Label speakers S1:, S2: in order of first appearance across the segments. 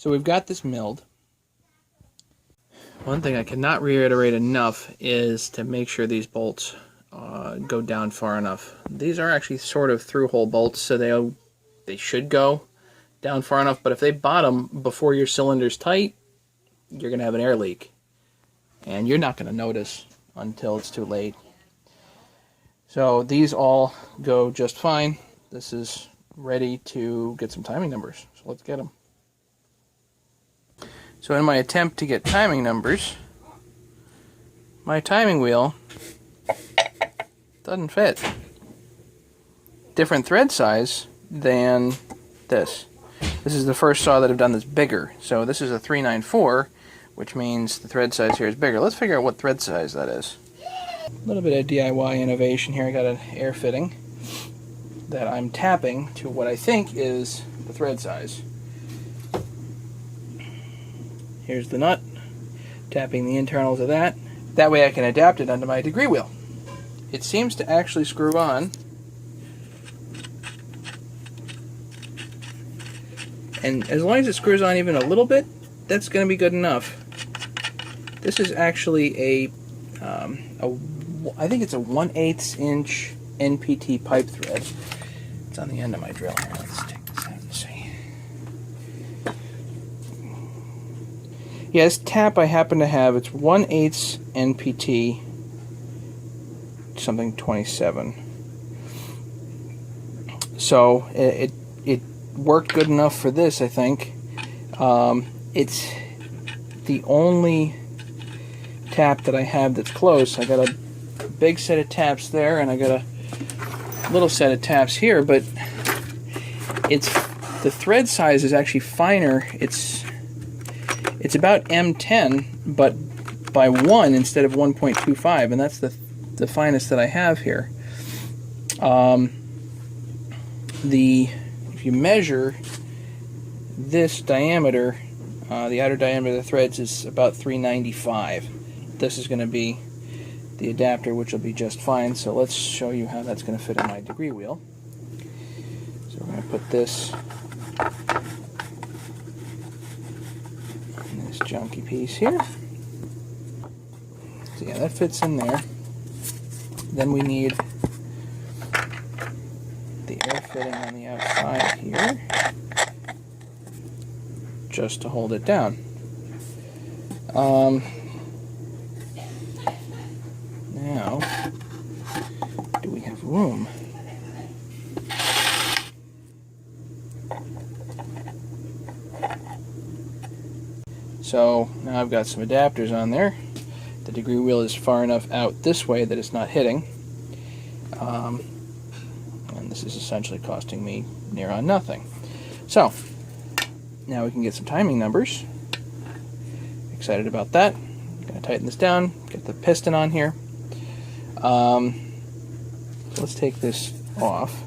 S1: So we've got this milled. One thing I cannot reiterate enough is to make sure these bolts go down far enough. These are actually sort of through-hole bolts, so they should go down far enough, but if they bottom before your cylinder's tight, you're going to have an air leak. And you're not going to notice until it's too late. So these all go just fine. This is ready to get some timing numbers, so let's get them. So in my attempt to get timing numbers, my timing wheel doesn't fit. Different thread size than this. This is the first saw that I've done this bigger. So this is a 394, which means the thread size here is bigger. Let's figure out what thread size that is. A little bit of DIY innovation here. I got an air fitting that I'm tapping to what I think is the thread size. Here's the nut, tapping the internals of that. That way I can adapt it onto my degree wheel. It seems to actually screw on. And as long as it screws on even a little bit, that's going to be good enough. This is actually I think it's a 1/8 inch NPT pipe thread. It's on the end of my drill here. Let's take this out and see. Yeah, this tap I happen to have, it's 1/8 NPT something 27. So it worked good enough for this, I think. It's the only tap that I have that's close. I got a big set of taps there, and I got a little set of taps here, but the thread size is actually finer. It's about M10, but by 1 instead of 1.25, and that's the finest that I have here. If you measure this diameter, the outer diameter of the threads is about 395. This is going to be the adapter, which will be just fine. So let's show you how that's going to fit in my degree wheel. So we're going to put this in this junky piece here. So yeah, that fits in there. Then we need the air fitting on the outside here, just to hold it down. Now, do we have room? So now I've got some adapters on there. The degree wheel is far enough out this way that it's not hitting. And this is essentially costing me near on nothing. So, now we can get some timing numbers. Excited about that. I'm going to tighten this down, get the piston on here. So let's take this off,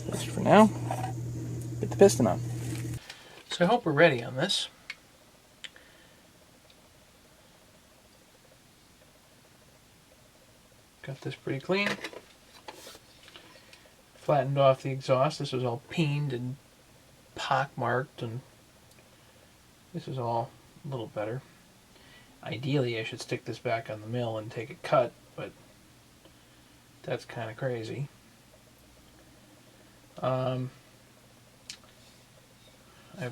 S1: just for now. Get the piston on. So I hope we're ready on this. Got this pretty clean. Flattened off the exhaust. This was all peened and pockmarked, and this is all a little better. Ideally I should stick this back on the mill and take a cut, but that's kind of crazy. I've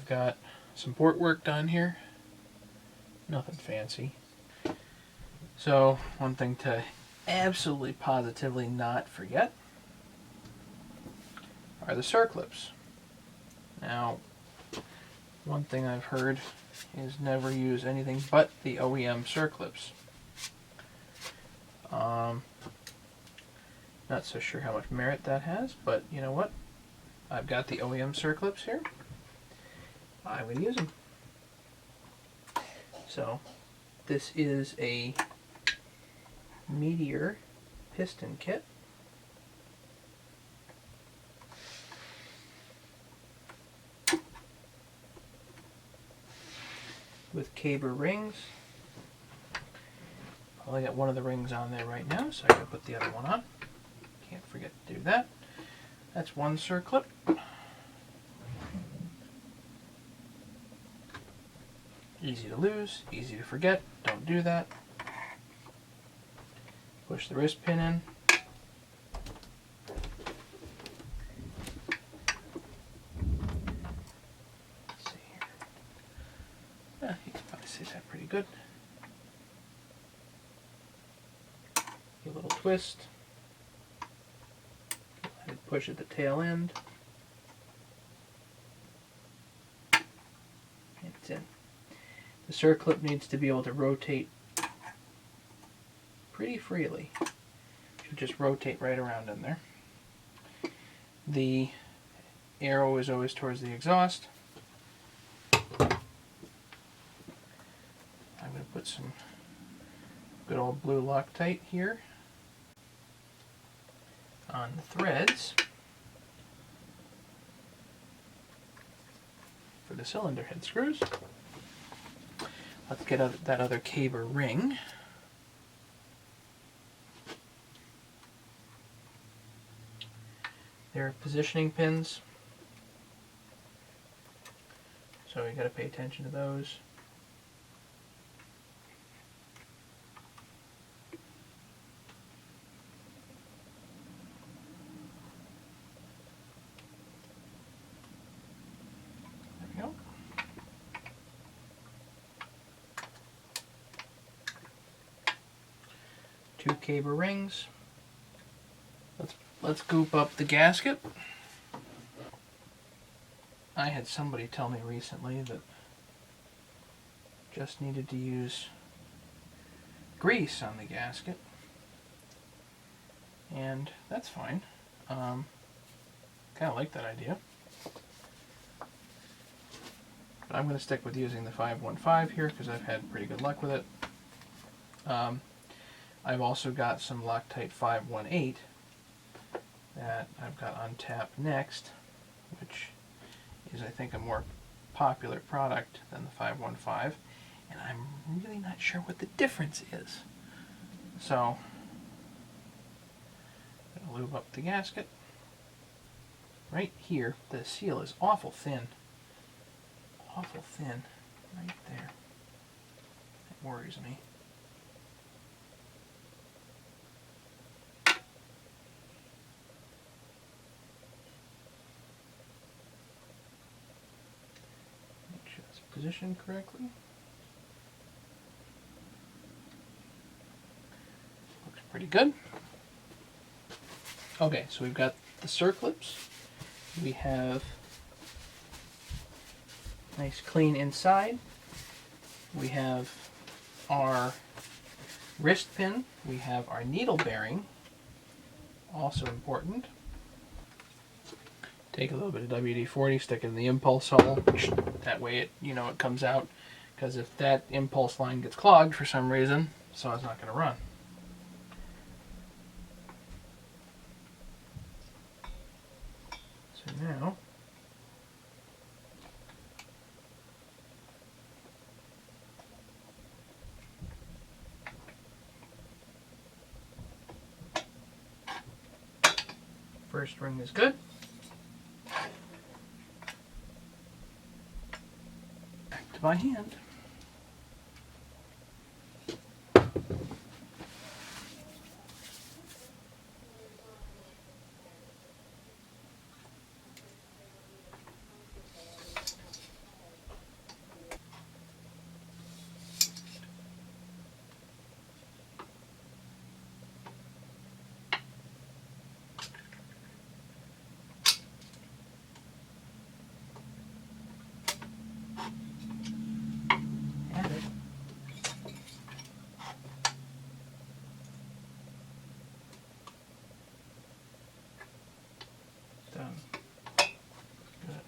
S1: got some port work done here. Nothing fancy. So one thing to absolutely positively not forget are the circlips. Now, one thing I've heard is never use anything but the OEM circlips. Not so sure how much merit that has, but you know what? I've got the OEM circlips here. I'm going to use them. So, this is a Meteor piston kit. With caber rings. I only got one of the rings on there right now, so I gotta put the other one on. Can't forget to do that. That's one circlip. Easy to lose, easy to forget. Don't do that. Push the wrist pin in. Let's see here. Yeah, you can probably see that pretty good. A little twist. And push at the tail end. And it's in. The circlip needs to be able to rotate pretty freely. Should just rotate right around in there. The arrow is always towards the exhaust. I'm going to put some good old blue loctite here on the threads for the cylinder head screws. Let's get that other caber ring. They're positioning pins, so you got to pay attention to those. There we go. Two caber rings. Let's goop up the gasket. I had somebody tell me recently that just needed to use grease on the gasket, and that's fine. Kind of like that idea, but I'm going to stick with using the 515 here because I've had pretty good luck with it. I've also got some Loctite 518 that I've got on tap next, which is, I think, a more popular product than the 515, and I'm really not sure what the difference is. So, I'm going to lube up the gasket. Right here, the seal is awful thin. Awful thin. Right there. That worries me. Positioned correctly. Looks pretty good. Okay, so we've got the circlips. We have nice clean inside. We have our wrist pin. We have our needle bearing, also important. Take a little bit of WD-40, stick it in the impulse hole, which that way it, it comes out. Because if that impulse line gets clogged for some reason, so it's not going to run. So now, first ring is good. By hand. Done. Good.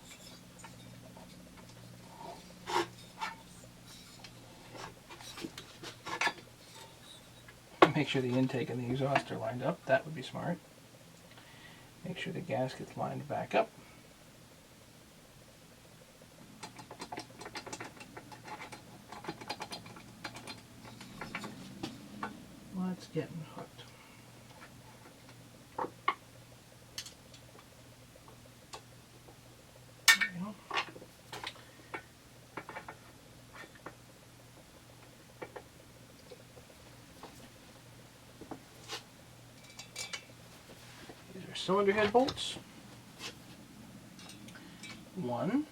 S1: Make sure the intake and the exhaust are lined up. That would be smart. Make sure the gasket's lined back up. Let's get hooked. There we go. cylinder head bolts. 1.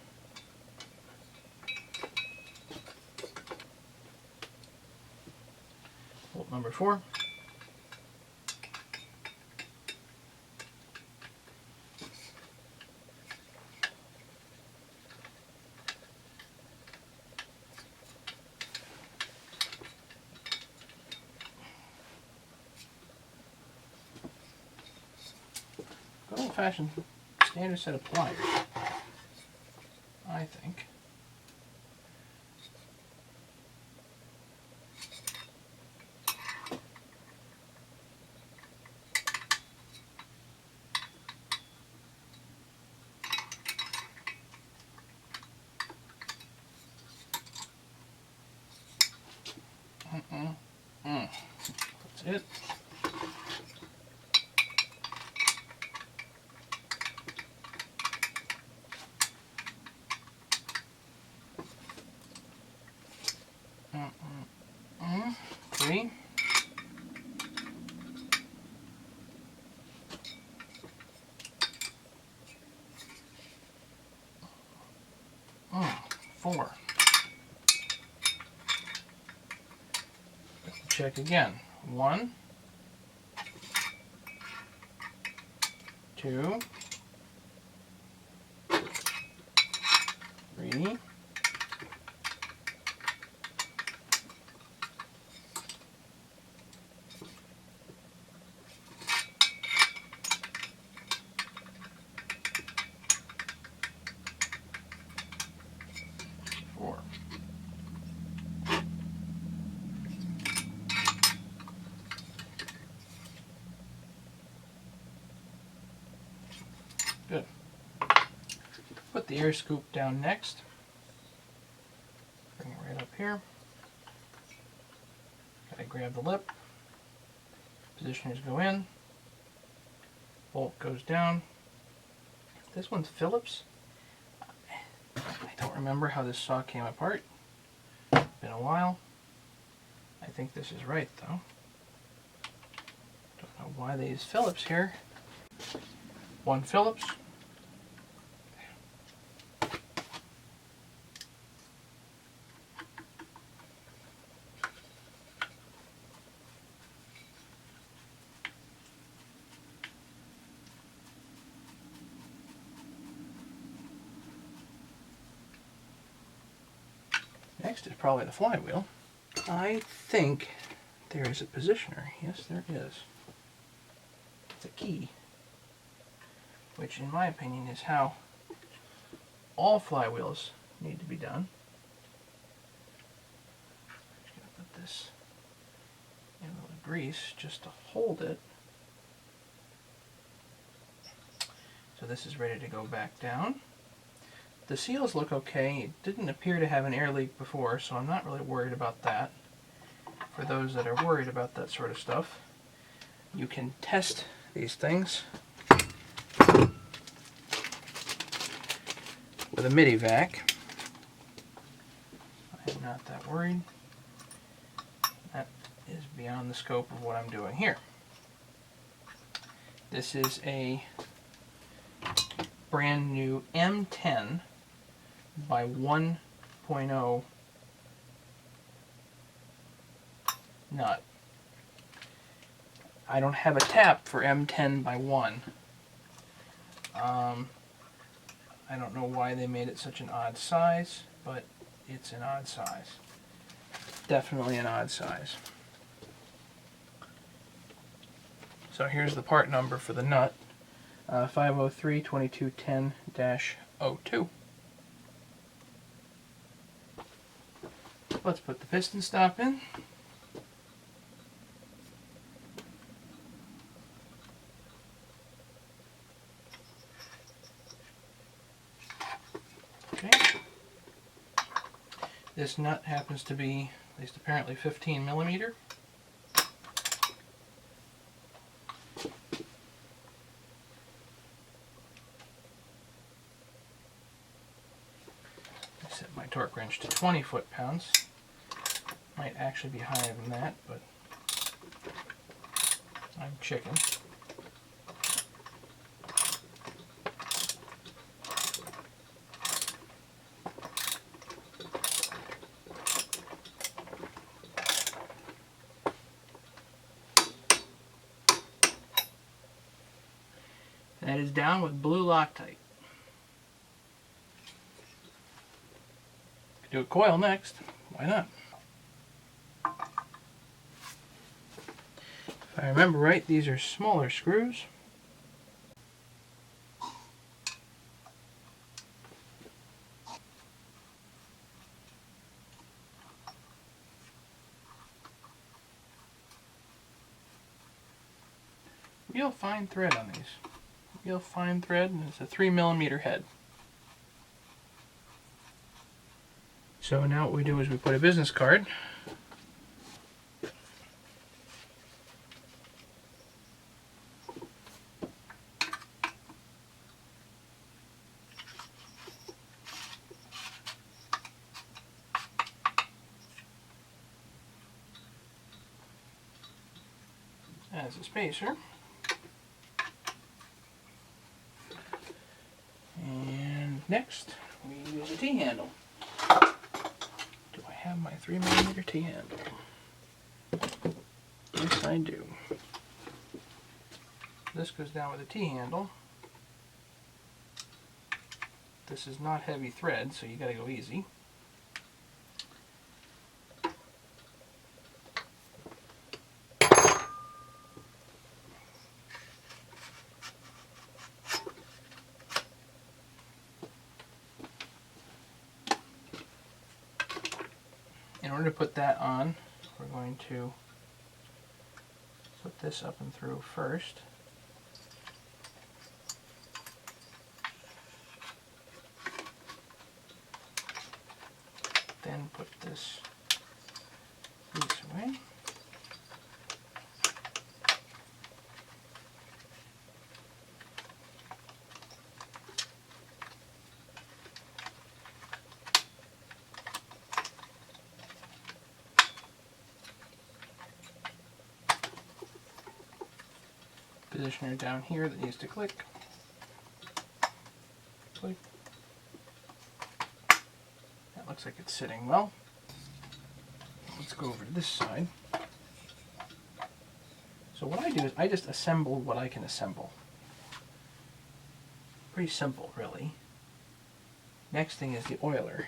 S1: Bolt number 4. Good old-fashioned standard set of pliers, I think. That's it. Three. 4. Check again. 1, 2, 3, 4. Good. Put the air scoop down next. Bring it right up here. Gotta grab the lip. Positioners go in. Bolt goes down. This one's Phillips. I don't remember how this saw came apart. Been a while. I think this is right though. Don't know why they use Phillips here. 1 Phillips. Next is probably the flywheel. I think there is a positioner. Yes, there is. It's a key, which in my opinion is how all flywheels need to be done. I'm just going to put this in a little grease just to hold it. So this is ready to go back down. The seals look okay. It didn't appear to have an air leak before, so I'm not really worried about that. For those that are worried about that sort of stuff, you can test these things with a midi vac. I'm not that worried. That is beyond the scope of what I'm doing here. This is a brand new M10 by 1.0 nut. I don't have a tap for M10 by 1. I don't know why they made it such an odd size, but it's an odd size. Definitely an odd size. So here's the part number for the nut. 503-2210-02. Let's put the piston stop in. Okay. This nut happens to be, at least apparently, 15 millimeter. I set my torque wrench to 20 foot-pounds. Might actually be higher than that, but I'm chicken. That is down with blue Loctite. Do a coil next. Why not? If I remember right, these are smaller screws. Real fine thread on these. Real fine thread, and it's a 3mm head. So now what we do is we put a business card as a spacer. And next we use a T-handle. Do I have my 3mm T-handle? Yes, I do. This goes down with a T-handle. This is not heavy thread, so you gotta go easy. In order to put that on, we're going to put this up and through first. Then put this piece away. Positioner down here that needs to click. Click. That looks like it's sitting well. Let's go over to this side. So what I do is I just assemble what I can assemble. Pretty simple, really. Next thing is the oiler.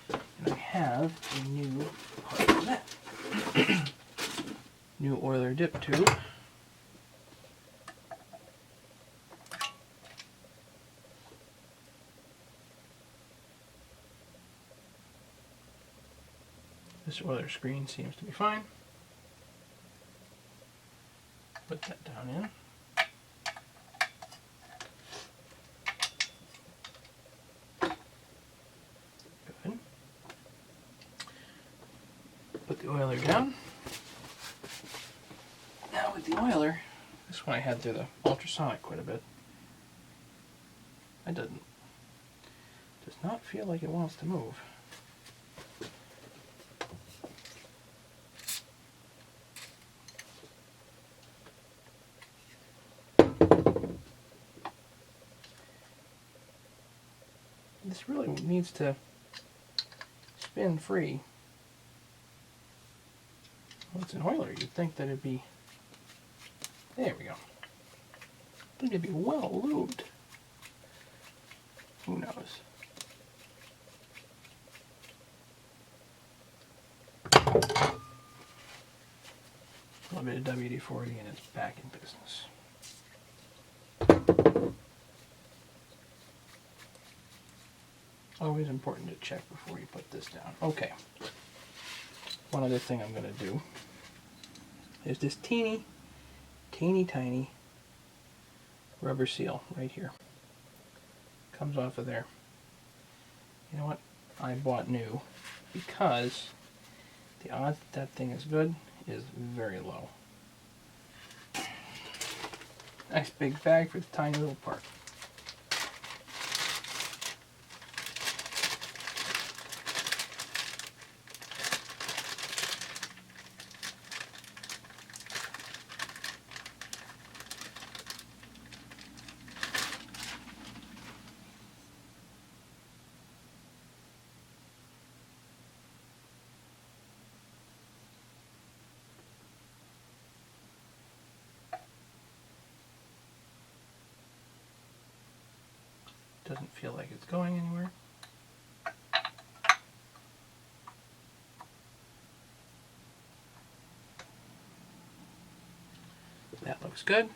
S1: And I have a new part for that. New oiler dip tube. This oiler screen seems to be fine. Put that down in. Good. Put the oiler down. Now with the oiler, this one I had through the ultrasonic quite a bit. It does not feel like it wants to move. This really needs to spin free. Well, it's an oiler. You'd think that it'd be... There we go. I think it'd be well lubed. Who knows? A little bit of WD-40 and it's back in business. Always important to check before you put this down. Okay. One other thing I'm going to do is this teeny tiny rubber seal right here. Comes off of there. You know what? I bought new because the odds that thing is good is very low. Nice big bag for the tiny little part. Doesn't feel like it's going anywhere. That looks good.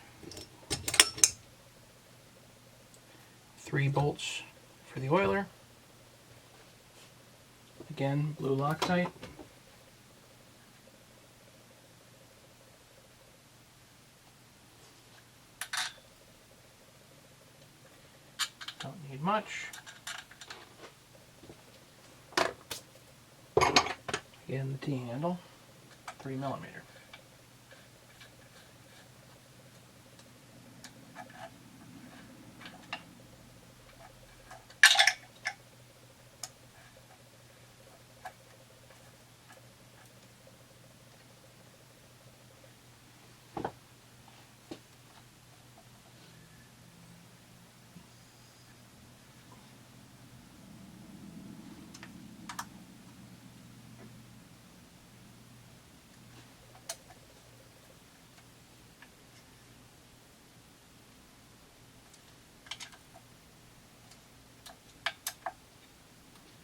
S1: 3 bolts for the oiler. Again, blue Loctite. Don't need much. Again, the T-handle, 3mm.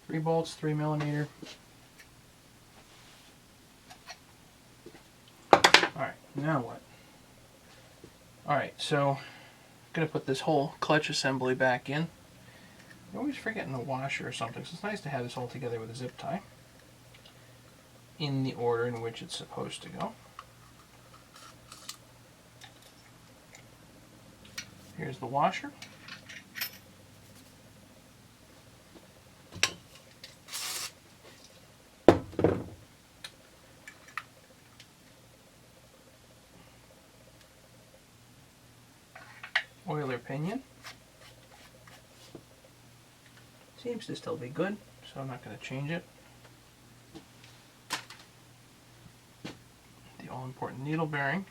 S1: Three bolts, 3mm. Alright, now what? Alright, so I'm going to put this whole clutch assembly back in. I'm always forgetting the washer or something, so it's nice to have this all together with a zip tie in the order in which it's supposed to go. Here's the washer. Oiler pinion. Seems to still be good, so I'm not going to change it. The all-important needle bearing,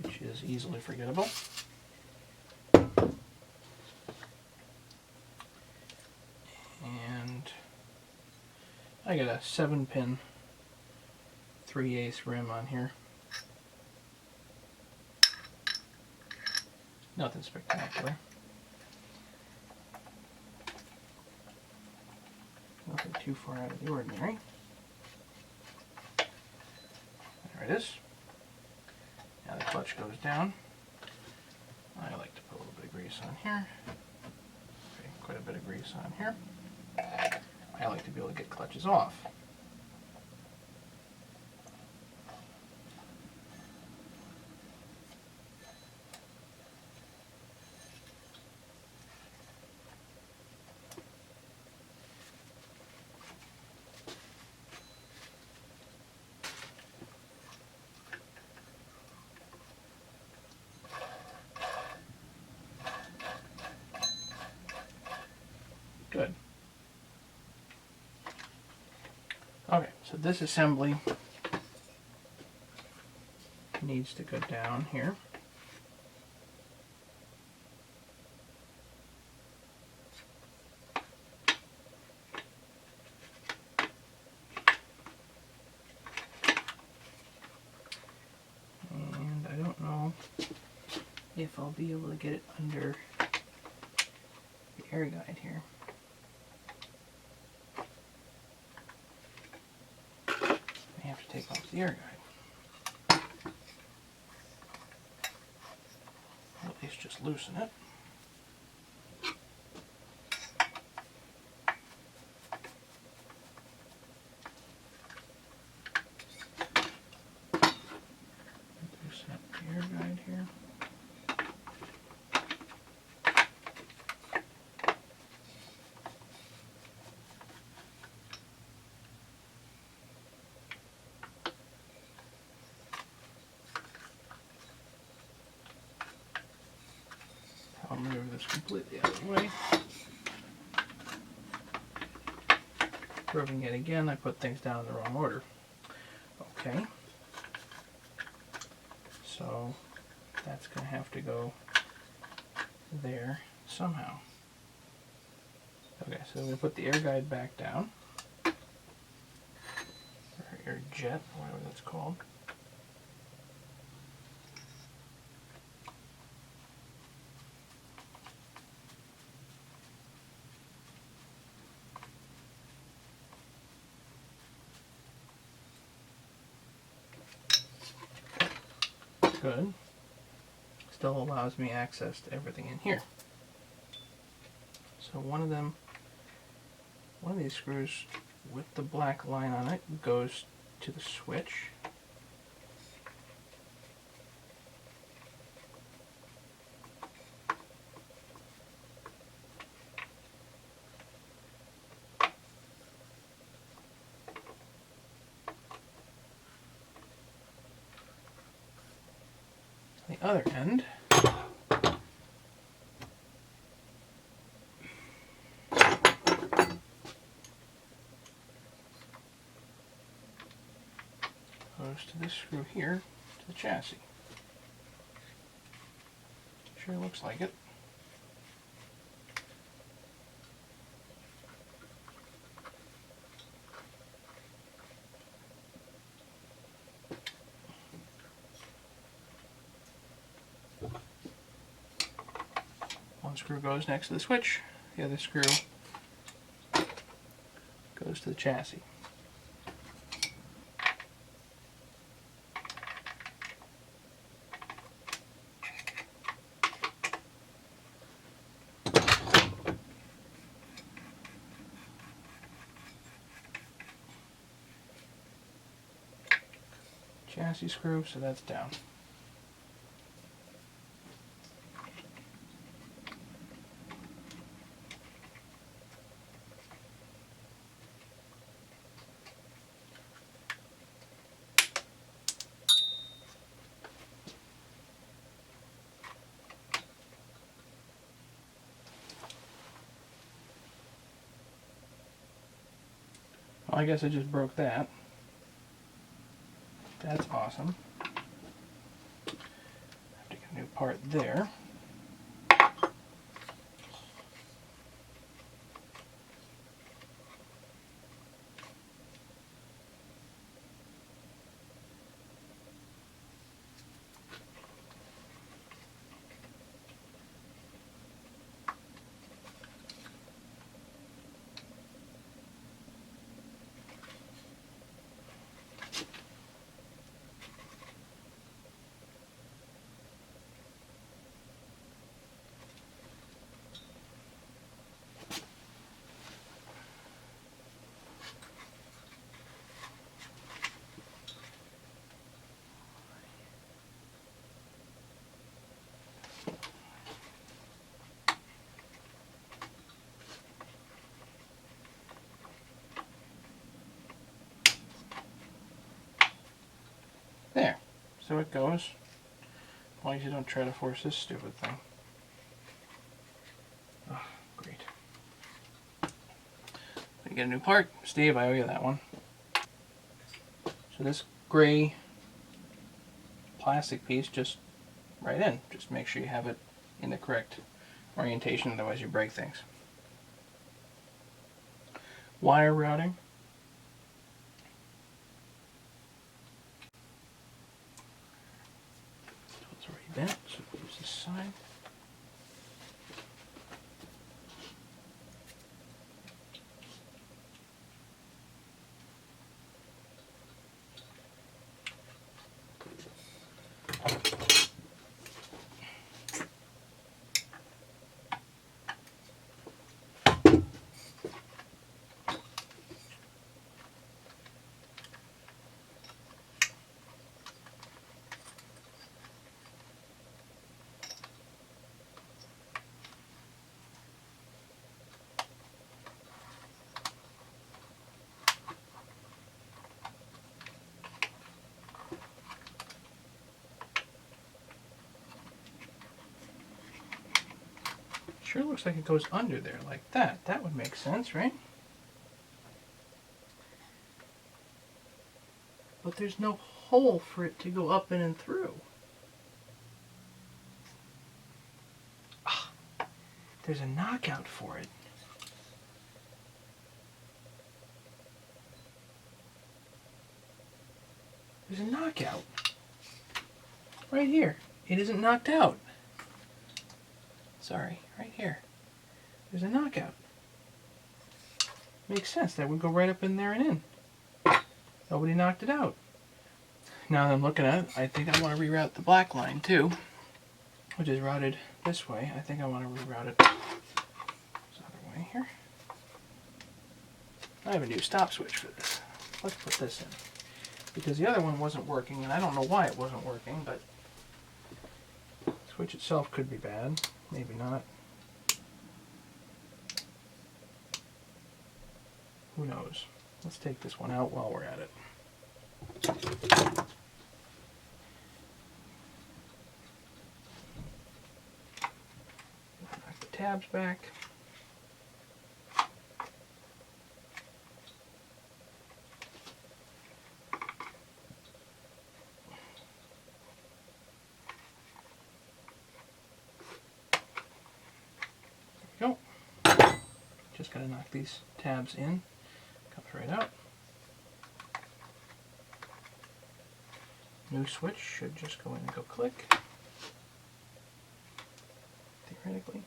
S1: which is easily forgettable. And I got a 7-pin 3/8 rim on here. Nothing spectacular. Nothing too far out of the ordinary. There it is. Now the clutch goes down. I like to put a little bit of grease on here. Okay, quite a bit of grease on here. I like to be able to get clutches off. Good. Okay, so this assembly needs to go down here. And I don't know if I'll be able to get it under the air guide here. I have to take off the air guide. Or at least just loosen it. Loosen up the air guide here. I'll move this completely out of the way. Proving it again, I put things down in the wrong order. Okay. So that's going to have to go there somehow. Okay, so we're going to put the air guide back down. Or air jet, whatever that's called. good. Still allows me access to everything in here. So one of these screws with the black line on it goes to the switch. The other end goes to this screw here to the chassis. Sure looks like it. One screw goes next to the switch, the other screw goes to the chassis. Chassis screw, so that's down. Well, I guess I just broke that. That's awesome. I have to get a new part there. There. So it goes. As long as you don't try to force this stupid thing. Oh, great. You get a new part. Steve, I owe you that one. So this gray plastic piece, just right in. Just make sure you have it in the correct orientation, otherwise you break things. Wire routing. It's already bent, so we'll use this side. Sure looks like it goes under there like that. That would make sense, right? But there's no hole for it to go up in and through. Ah, there's a knockout for it. There's a knockout. Right here. It isn't knocked out. Sorry, right here. There's a knockout. Makes sense. That would go right up in there and in. Nobody knocked it out. Now that I'm looking at it, I think I want to reroute the black line too, which is routed this way. I think I want to reroute it this other way here. I have a new stop switch for this. Let's put this in. Because the other one wasn't working, and I don't know why it wasn't working, but the switch itself could be bad. Maybe not. Who knows? Let's take this one out while we're at it. Knock the tabs back. There we go. Just gotta knock these tabs in. Comes right out. New switch should just go in and go click. Theoretically.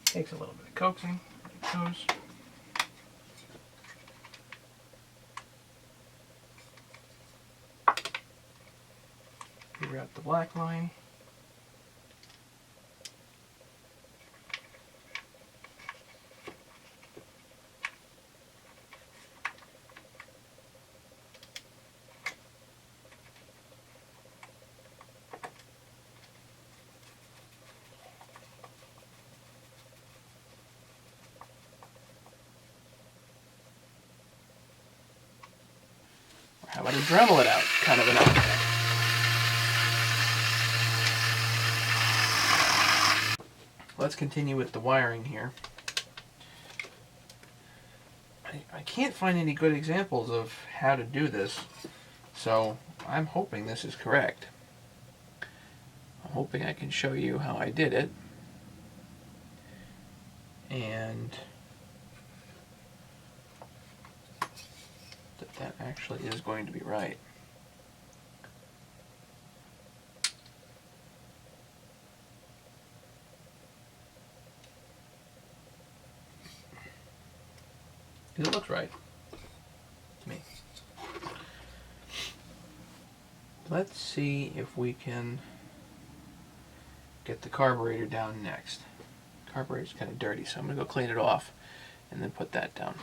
S1: Takes a little bit of coaxing. There it goes. Reroute the black line. Or how about a Dremel it out kind of an outfit? Let's continue with the wiring here. I can't find any good examples of how to do this, so I'm hoping this is correct. I'm hoping I can show you how I did it, and that actually is going to be right. Because it looks right to me. Let's see if we can get the carburetor down next. The carburetor's kind of dirty, so I'm going to go clean it off and then put that down.